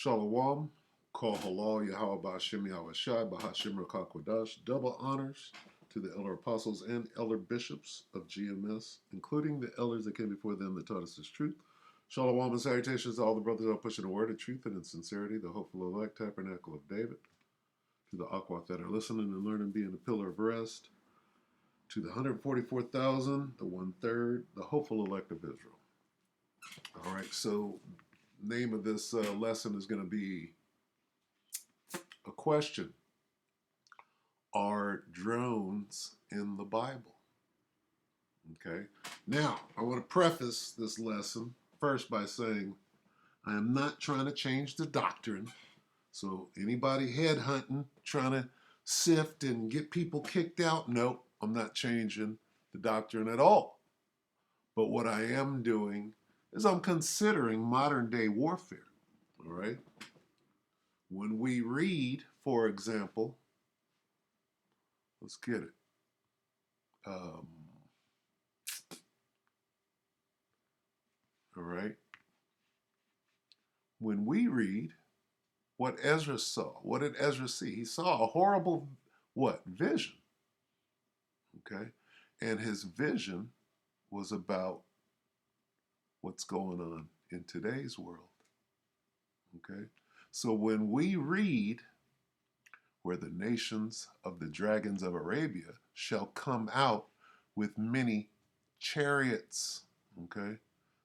Shalom, Kol Halal, Yahweh Ba'ashem Yahweh Shai, Bahashim Rakakwadash, double honors to the elder apostles and elder bishops of GMS, including the elders that came before them that taught us this truth. Shalom and salutations to all the brothers who are pushing the word of truth and in sincerity, the hopeful elect tabernacle of David, to the Akwat that are listening and learning, being the pillar of rest, to the 144,000, the 1/3, the hopeful elect of Israel. All right, so name of this lesson is going to be a question. Are drones in the Bible? Okay. Now, I want to preface this lesson first by saying I am not trying to change the doctrine. So anybody headhunting, trying to sift and get people kicked out, no, I'm not changing the doctrine at all. But what I am doing is I'm considering modern day warfare. All right. When we read, for example, let's get it. All right. When we read what Ezra saw, what did Ezra see? He saw a horrible, what? Vision. Okay. And his vision was about what's going on in today's world. Okay. So when we read where the nations of the dragons of Arabia shall come out with many chariots. Okay.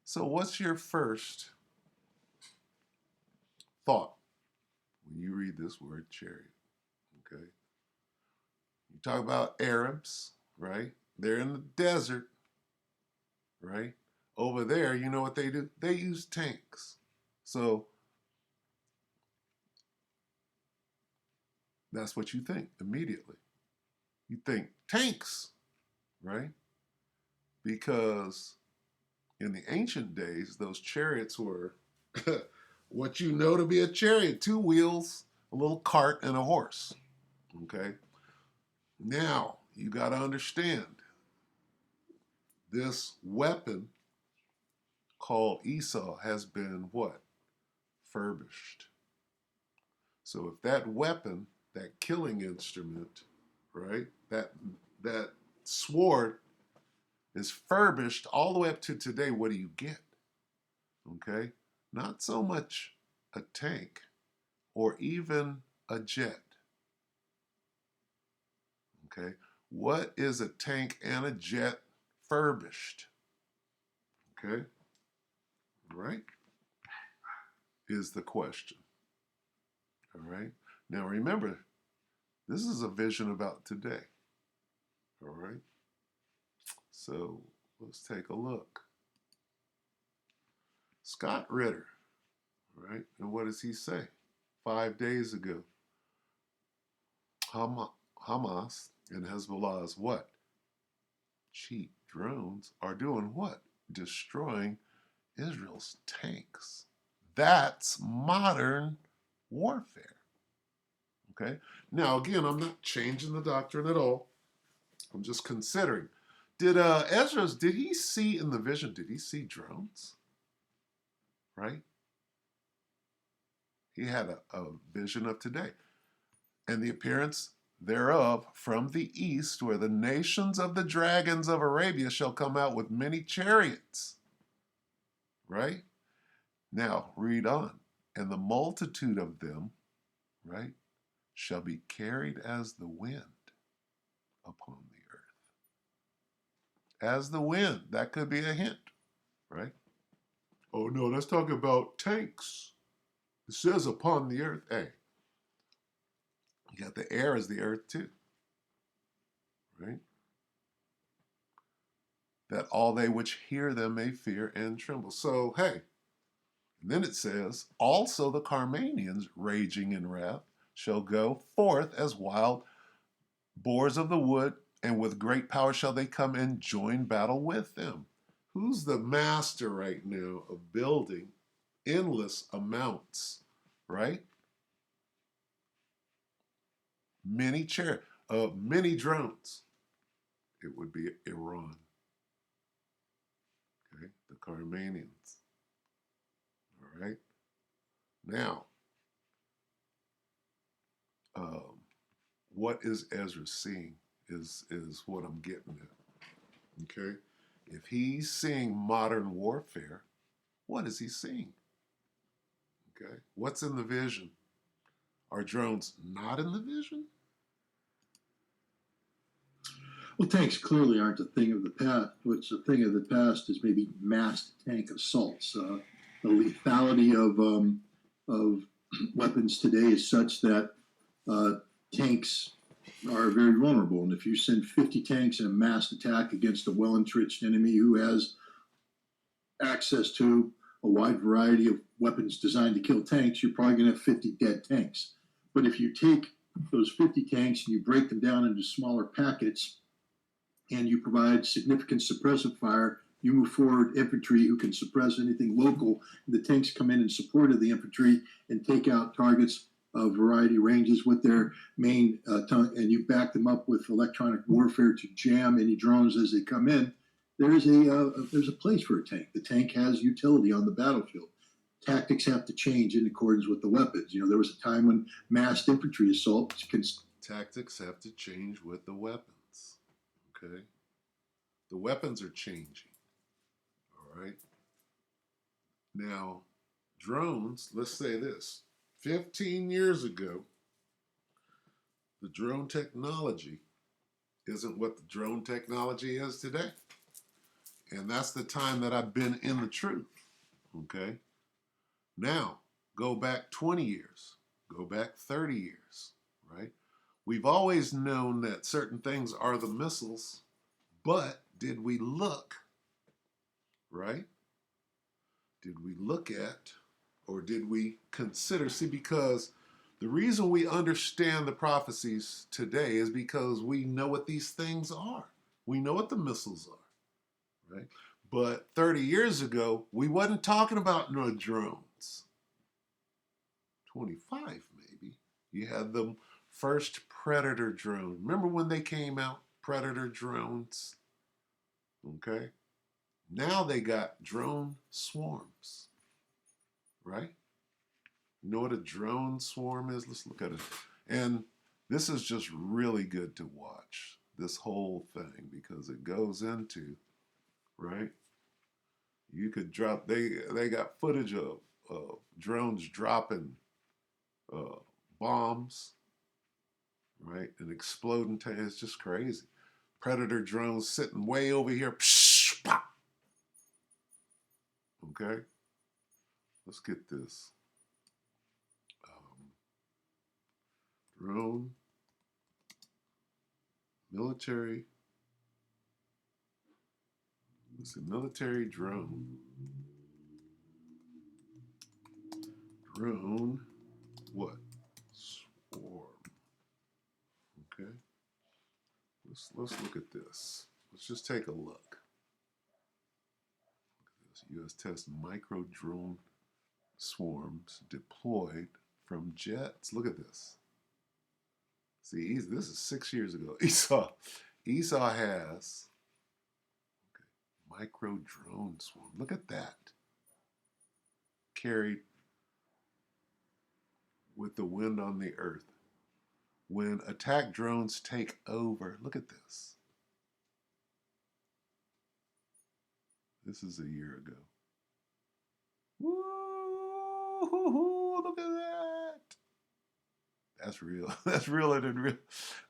So what's your first thought when you read this word chariot? Okay. You talk about Arabs, right? They're in the desert, right? Over there, you know what they do? They use tanks. So that's what you think immediately. You think tanks, right? Because in the ancient days, those chariots were what you know to be a chariot: two wheels, a little cart, and a horse. Okay. Now, you got to understand this weapon called Esau has been what? Furbished. So if that weapon, that killing instrument, right, that sword is furbished all the way up to today, what do you get? Okay? Not so much a tank or even a jet. Okay? What is a tank and a jet furbished? Okay? Right? Is the question. All right? Now remember, this is a vision about today. All right? So let's take a look. Scott Ritter, right? And what does he say? 5 days ago, Hamas and Hezbollah's what? Cheap drones are doing what? Destroying Israel's tanks. That's modern warfare. Okay? Now, again, I'm not changing the doctrine at all. I'm just considering. Did did he see in the vision, did he see drones? Right? He had a vision of today. And the appearance thereof from the east, where the nations of the dragons of Arabia shall come out with many chariots. Right? Now, read on. And the multitude of them, right, shall be carried as the wind upon the earth. As the wind. That could be a hint, right? Oh, no, let's talk about tanks. It says upon the earth. Hey, you got the air as the earth too, right? That all they which hear them may fear and tremble. So, hey, and then it says, also the Carmanians, raging in wrath, shall go forth as wild boars of the wood, and with great power shall they come and join battle with them. Who's the master right now of building endless amounts, right? Many many drones. It would be Iran, okay? The Carmanians, all right? Now, what is Ezra seeing is what I'm getting at. Okay? If he's seeing modern warfare, what is he seeing? Okay? What's in the vision? Are drones not in the vision? Well, tanks clearly aren't a thing of the past. What's a thing of the past is maybe massed tank assaults. The lethality of weapons today is such that tanks are very vulnerable. And if you send 50 tanks in a massed attack against a well-entrenched enemy who has access to a wide variety of weapons designed to kill tanks, you're probably going to have 50 dead tanks. But if you take those 50 tanks and you break them down into smaller packets, and you provide significant suppressive fire, you move forward infantry who can suppress anything local. The tanks come in support of the infantry and take out targets of variety ranges with their main and you back them up with electronic warfare to jam any drones as they come in. There's a place for a tank. The tank has utility on the battlefield. Tactics have to change in accordance with the weapons. You know, there was a time when massed infantry assault tactics have to change with the weapons. Okay? The weapons are changing. All right? Now, drones, let's say this. 15 years ago, the drone technology isn't what the drone technology is today. And that's the time that I've been in the truth. Okay? Now, go back 20 years. Go back 30 years. Right? We've always known that certain things are the missiles, but did we look, right? Did we look at, or did we consider? See, because the reason we understand the prophecies today is because we know what these things are. We know what the missiles are, right? But 30 years ago, we wasn't talking about no drones. 25 maybe. You had them first Predator drone. Remember when they came out? Predator drones. Okay? Now they got drone swarms. Right? You know what a drone swarm is? Let's look at it. And this is just really good to watch, this whole thing, because it goes into, right? You could drop, they got footage of drones dropping bombs, right? And exploding tanks. It's just crazy. Predator drones sitting way over here. Psh, pop. Okay? Let's get this. Drone. Military. It's a military drone. Drone. What? Swarm. Okay. Let's look at this. Let's just take a look. U.S. test micro drone swarms deployed from jets. Look at this. See, this is 6 years ago. Esau has micro drone swarm. Look at that. Carried with the wind on the earth. When attack drones take over, look at this. This is a year ago. Woo! Look at that. That's real. That's realer than real.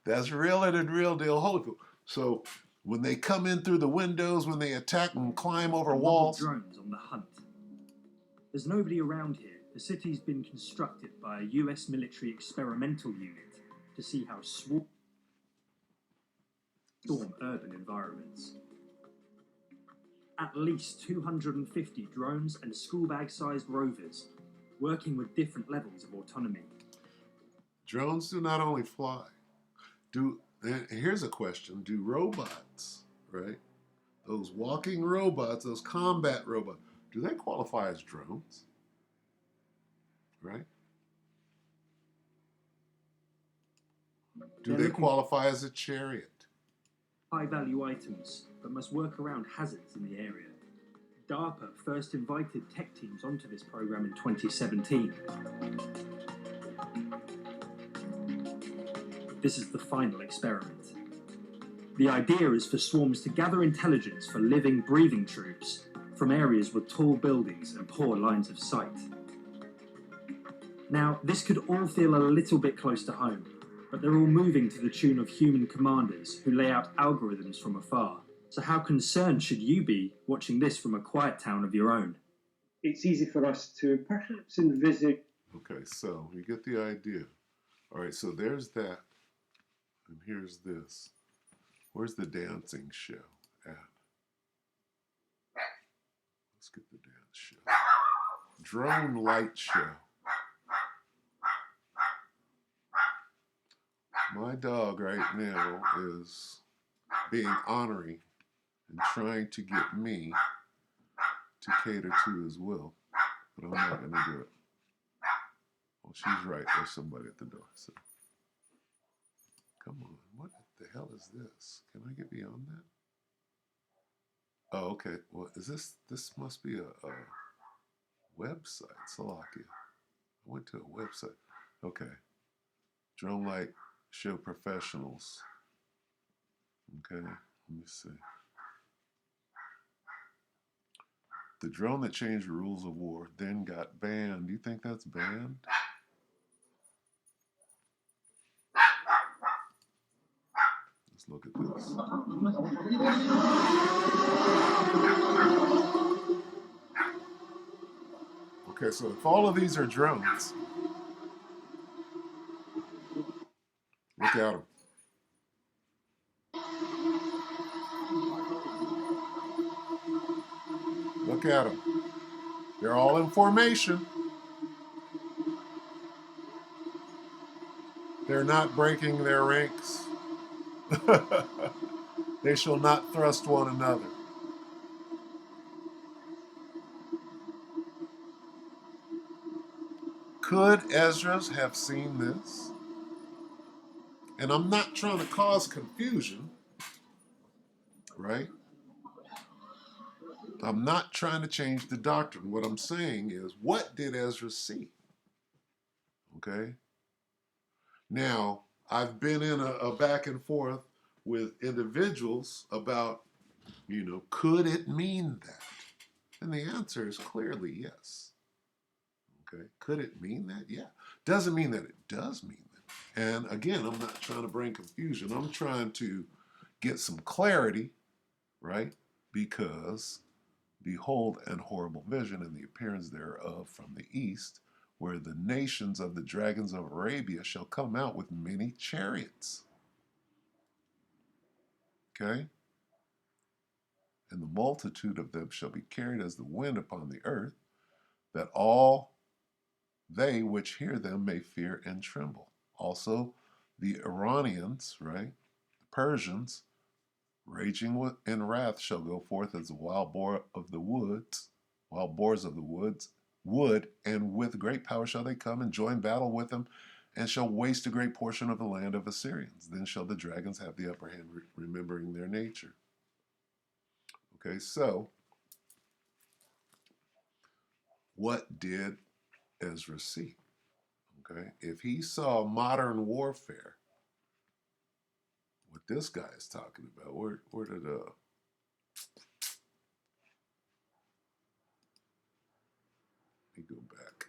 That's realer than real deal. Holy cool. So when they come in through the windows, when they attack and climb over walls. Drones on the hunt. There's nobody around here. The city's been constructed by a US military experimental unit to see how storm urban environments. At least 250 drones and schoolbag-sized rovers working with different levels of autonomy. Drones do not only fly. Here's a question. Do robots, right? Those walking robots, those combat robots, do they qualify as drones? Right? Do they qualify as a chariot? High-value items, but must work around hazards in the area. DARPA first invited tech teams onto this program in 2017. this is the final experiment. The idea is for swarms to gather intelligence for living, breathing troops from areas with tall buildings and poor lines of sight. Now, this could all feel a little bit close to home, but they're all moving to the tune of human commanders who lay out algorithms from afar. So how concerned should you be watching this from a quiet town of your own? It's easy for us to perhaps envisage. Okay, so you get the idea. All right, so there's that, and here's this. Where's the dancing show at? Let's get the dance show. Drone light show. My dog right now is being ornery and trying to get me to cater to his will, but I'm not going to do it. Well, she's right. There's somebody at the door. So, come on. What the hell is this? Can I get beyond that? Oh, okay. Well, is this must be a website, Salakia. I went to a website. Okay. Drone light show professionals. Okay, let me see. The drone that changed the rules of war then got banned. Do you think that's banned? Let's look at this. Okay, so if all of these are drones, look at them. Look at them. They're all in formation. They're not breaking their ranks. They shall not thrust one another. Could Esdras have seen this? And I'm not trying to cause confusion, right? I'm not trying to change the doctrine. What I'm saying is, what did Ezra see? Okay? Now, I've been in a back and forth with individuals about, could it mean that? And the answer is clearly yes. Okay? Could it mean that? Yeah. Doesn't mean that it does mean that. And again, I'm not trying to bring confusion. I'm trying to get some clarity, right? Because behold, an horrible vision and the appearance thereof from the east, where the nations of the dragons of Arabia shall come out with many chariots. Okay? And the multitude of them shall be carried as the wind upon the earth, that all they which hear them may fear and tremble. Also, the Iranians, right? The Persians, raging in wrath, shall go forth as a wild boar of the woods, wild boars of the woods, and with great power shall they come and join battle with them, and shall waste a great portion of the land of Assyrians. Then shall the dragons have the upper hand, remembering their nature. Okay, so what did Ezra see? Okay, if he saw modern warfare, what this guy is talking about, where did let me go back.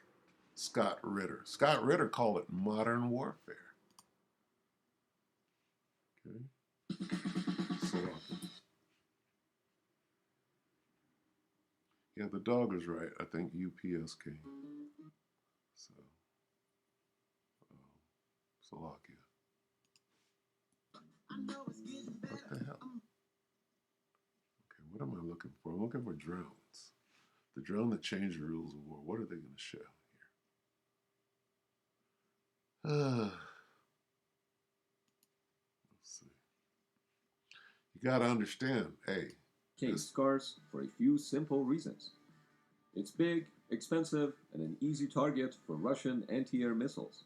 Scott Ritter. Scott Ritter called it modern warfare. Okay. So, yeah, the dog is right. I think UPS came. So, Salakia. What the hell? Okay, what am I looking for? I'm looking for drones. The drone that changed the rules of war. What are they going to show here? Let's see. You got to understand, hey. Came scarce for a few simple reasons. It's big, expensive, and an easy target for Russian anti-air missiles.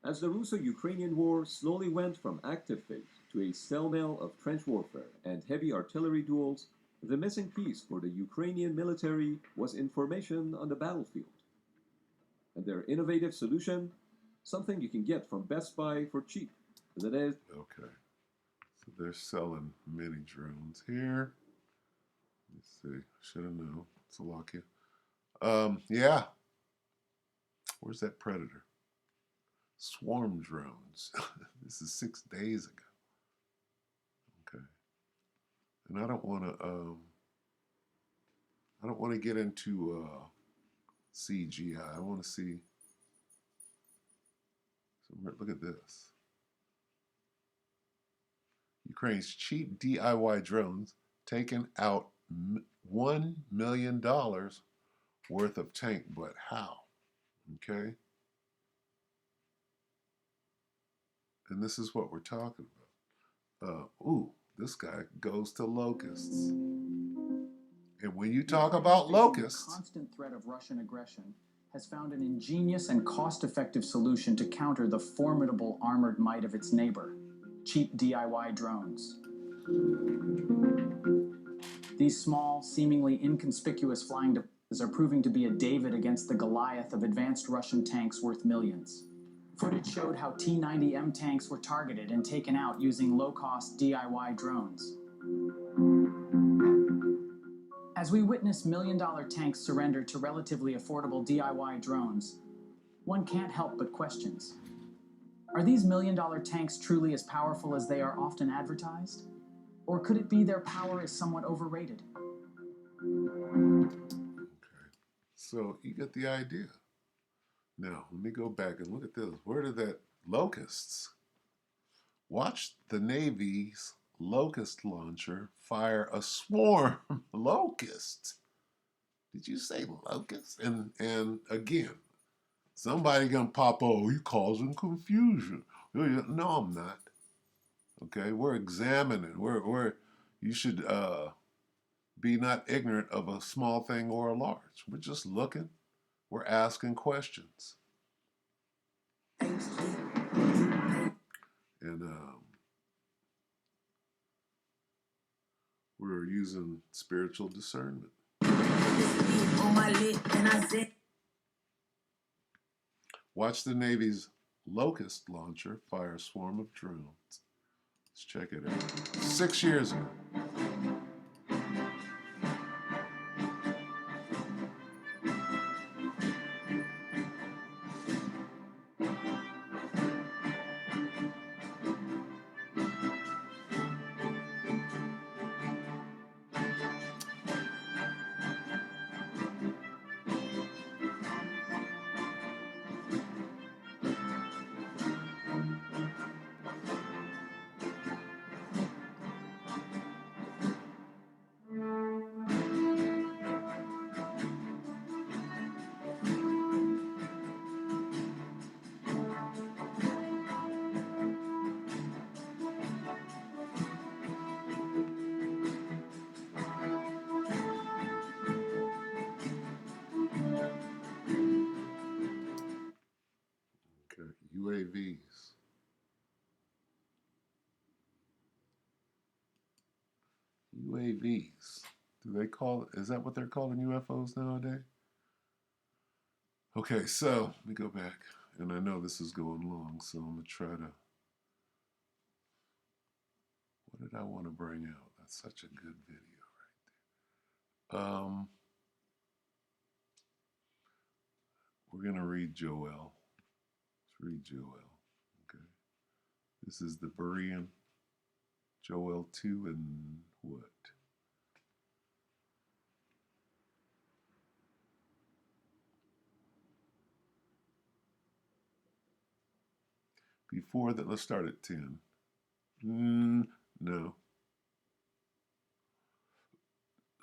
As the Russo-Ukrainian war slowly went from active phase to a cell-mail of trench warfare and heavy artillery duels, the missing piece for the Ukrainian military was information on the battlefield. And their innovative solution? something you can get from Best Buy for cheap. That is, Okay. So they're selling mini drones here. Let's see. Should have known. Slovakia. Yeah. Where's that Predator? Swarm drones. This is 6 days ago. Okay. And I don't want to get into CGI. I want to see. So look at this. Ukraine's cheap DIY drones taking out $1 million worth of tank, but how? Okay. And this is what we're talking about. This guy goes to locusts. And when you talk about locusts, the constant threat of Russian aggression, has found an ingenious and cost-effective solution to counter the formidable armored might of its neighbor, cheap DIY drones. These small, seemingly inconspicuous flying devices are proving to be a David against the Goliath of advanced Russian tanks worth millions. Footage showed how T-90M tanks were targeted and taken out using low-cost DIY drones. As we witness million-dollar tanks surrender to relatively affordable DIY drones, one can't help but questions. Are these million-dollar tanks truly as powerful as they are often advertised? Or could it be their power is somewhat overrated? okay, so you get the idea. Now, let me go back and look at this. Where did that locusts? Watch the Navy's locust launcher fire a swarm locusts. Did you say locusts? And again, somebody gonna pop, oh, you causing confusion. No, I'm not. Okay, we're examining. You should be not ignorant of a small thing or a large. We're just looking. We're asking questions. And we're using spiritual discernment. Watch the Navy's locust launcher fire a swarm of drones. Let's check it out. 6 years ago. Okay, UAVs. UAVs. Do they call is that what they're calling UFOs nowadays? Okay, so let me go back. And I know this is going long, so I'm gonna try to. What did I want to bring out? That's such a good video right there. We're gonna read Joel. Let's read Joel. Okay. This is the Berean. Joel 2 and what? Before that, let's start at 10. No.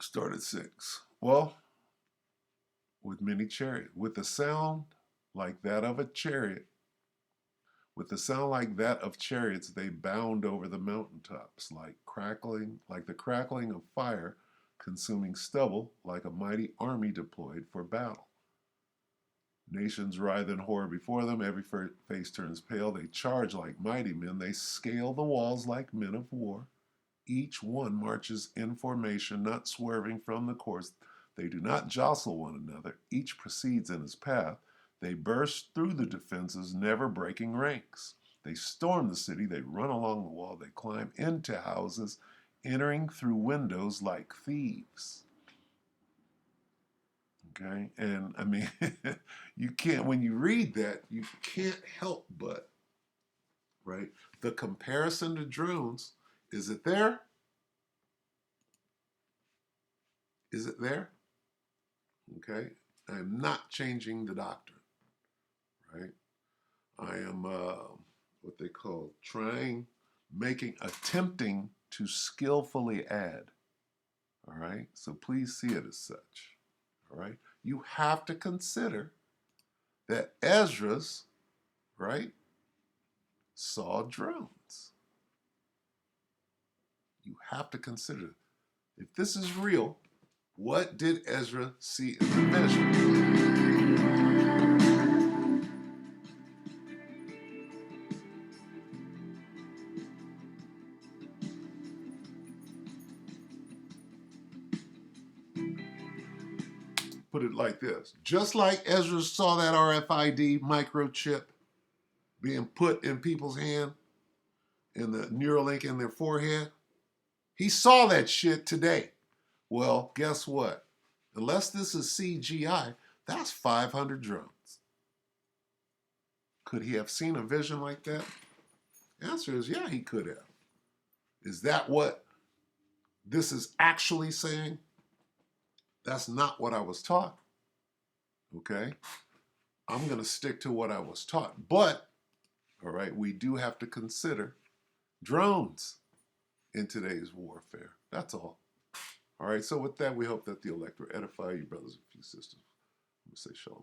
Start at 6. Well, with many chariots, with a sound like that of a chariot, with the sound like that of chariots, they bound over the mountaintops, like the crackling of fire, consuming stubble, like a mighty army deployed for battle. Nations writhe in horror before them. Every face turns pale. They charge like mighty men. They scale the walls like men of war. Each one marches in formation, not swerving from the course. They do not jostle one another. Each proceeds in his path. They burst through the defenses, never breaking ranks. They storm the city, they run along the wall, they climb into houses, entering through windows like thieves. Okay, and I mean, you can't, when you read that, you can't help but, right? The comparison to drones, is it there? Is it there? Okay, I'm not changing the doctrine, right? I am what they call attempting to skillfully add. All right, so please see it as such. All right, you have to consider that Esdras, right, saw drones. You have to consider, if this is real, what did Ezra see in the vision? Put it like this. Just like Ezra saw that RFID microchip being put in people's hand and the Neuralink in their forehead, he saw that shit today. Well, guess what? Unless this is CGI, that's 500 drones. Could he have seen a vision like that? The answer is yeah, he could have. Is that what this is actually saying? That's not what I was taught. Okay? I'm going to stick to what I was taught. But, all right, we do have to consider drones in today's warfare. That's all. All right, so with that, we hope that the elect will edify you, brothers and sisters. I'm going to say shalom.